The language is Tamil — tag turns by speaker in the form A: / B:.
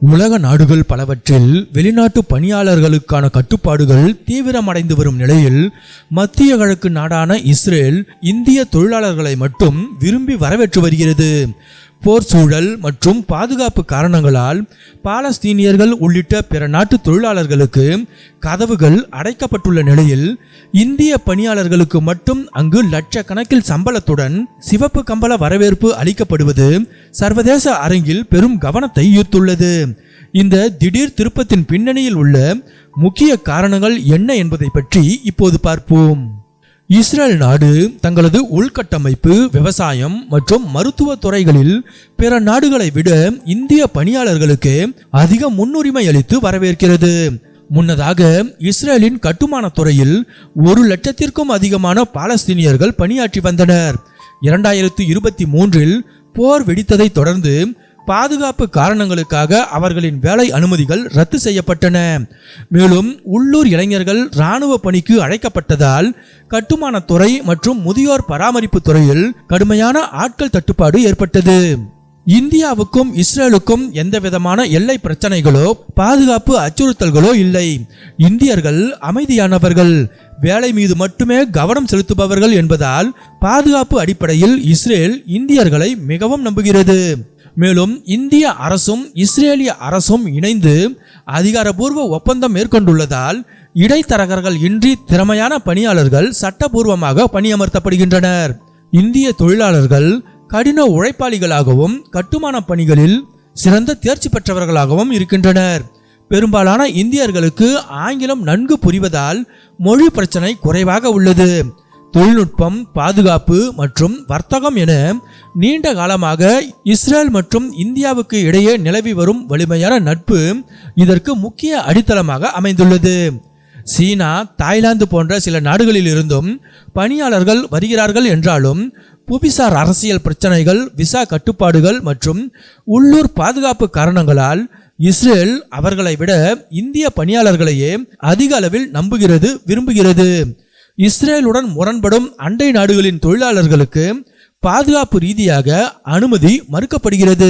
A: உலக நாடுகள் பலவற்றில் வெளிநாட்டு பணியாளர்களுக்கான கட்டுப்பாடுகள் தீவிரமடைந்து வரும் நிலையில் மத்திய கிழக்கு நாடான இஸ்ரேல் இந்திய தொழிலாளர்களை மட்டும் விரும்பி வரவேற்று வருகிறது. போர் சூழல் மற்றும் பாதுகாப்பு காரணங்களால் பாலஸ்தீனியர்கள் உள்ளிட்ட பிற நாட்டு தொழிலாளர்களுக்கு கதவுகள் அடைக்கப்பட்டுள்ள நிலையில் இந்திய பணியாளர்களுக்கு மட்டும் அங்கு லட்சக்கணக்கில் சம்பளத்துடன் சிவப்பு கம்பள வரவேற்பு அளிக்கப்படுவது சர்வதேச அரங்கில் பெரும் கவனத்தை ஈர்த்துள்ளது. இந்த திடீர் திருப்பத்தின் பின்னணியில் உள்ள முக்கிய காரணங்கள் என்ன என்பதை பற்றி இப்போது பார்ப்போம். இஸ்ரேல் நாடு தங்களது உள்கட்டமைப்பு, விவசாயம் மற்றும் மருத்துவ துறைகளில் பிற நாடுகளை விட இந்திய பணியாளர்களுக்கு அதிக முன்னுரிமை அளித்து வரவேற்கிறது. முன்னதாக இஸ்ரேலின் கட்டுமான துறையில் 1,00,000க்கும் அதிகமான பாலஸ்தீனியர்கள் பணியாற்றி வந்தனர். 2023இல் போர் வெடித்ததை தொடர்ந்து பாதுகாப்பு காரணங்களுக்காக அவர்களின் வேலை அனுமதிகள் ரத்து செய்யப்பட்டன. மேலும் உள்ளூர் இளைஞர்கள் இராணுவ பணிக்கு அழைக்கப்பட்டதால் கட்டுமானத்துறை மற்றும் முதியோர் பராமரிப்பு துறையில் கடுமையான ஆட்கள் தட்டுப்பாடு ஏற்பட்டது. இந்தியாவுக்கும் இஸ்ரேலுக்கும் எந்தவிதமான எல்லை பிரச்சனைகளோ பாதுகாப்பு அச்சுறுத்தல்களோ இல்லை. இந்தியர்கள் அமைதியானவர்கள், வேலை மீது மட்டுமே கவனம் செலுத்துபவர்கள் என்பதால் பாதுகாப்பு அடிப்படையில் இஸ்ரேல் இந்தியர்களை மிகவும் நம்புகிறது. மேலும் இந்திய அரசும் இஸ்ரேலிய அரசும் இணைந்து அதிகாரப்பூர்வ ஒப்பந்தம் மேற்கொண்டுள்ளதால் இடைத்தரகர்கள் இன்றி திறமையான பணியாளர்கள் சட்டபூர்வமாக பணியமர்த்தப்படுகின்றனர். இந்திய தொழிலாளர்கள் கடின உழைப்பாளிகளாகவும் கட்டுமான பணிகளில் சிறந்த தேர்ச்சி பெற்றவர்களாகவும் இருக்கின்றனர். பெரும்பாலான இந்தியர்களுக்கு ஆங்கிலம் நன்கு புரிவதால் மொழி பிரச்சனை குறைவாக உள்ளது. தொழில்நுட்பம், பாதுகாப்பு மற்றும் வர்த்தகம் என நீண்ட காலமாக இஸ்ரேல் மற்றும் இந்தியாவுக்கு இடையே நிலவி வரும் வலிமையான நட்பு இதற்கு முக்கிய அடித்தளமாக அமைந்துள்ளது. சீனா, தாய்லாந்து போன்ற சில நாடுகளில் இருந்தும் பணியாளர்கள் வருகிறார்கள் என்றாலும் புவிசார் அரசியல் பிரச்சனைகள், விசா கட்டுப்பாடுகள் மற்றும் உள்ளூர் பாதுகாப்பு காரணங்களால் இஸ்ரேல் அவர்களை விட இந்திய பணியாளர்களையே அதிக அளவில் நம்புகிறது, விரும்புகிறது. இஸ்ரேலுடன் முரண்படும் அண்டை நாடுகளின் தொழிலாளர்களுக்கு பாதுகாப்பு ரீதியாக அனுமதி மறுக்கப்படுகிறது.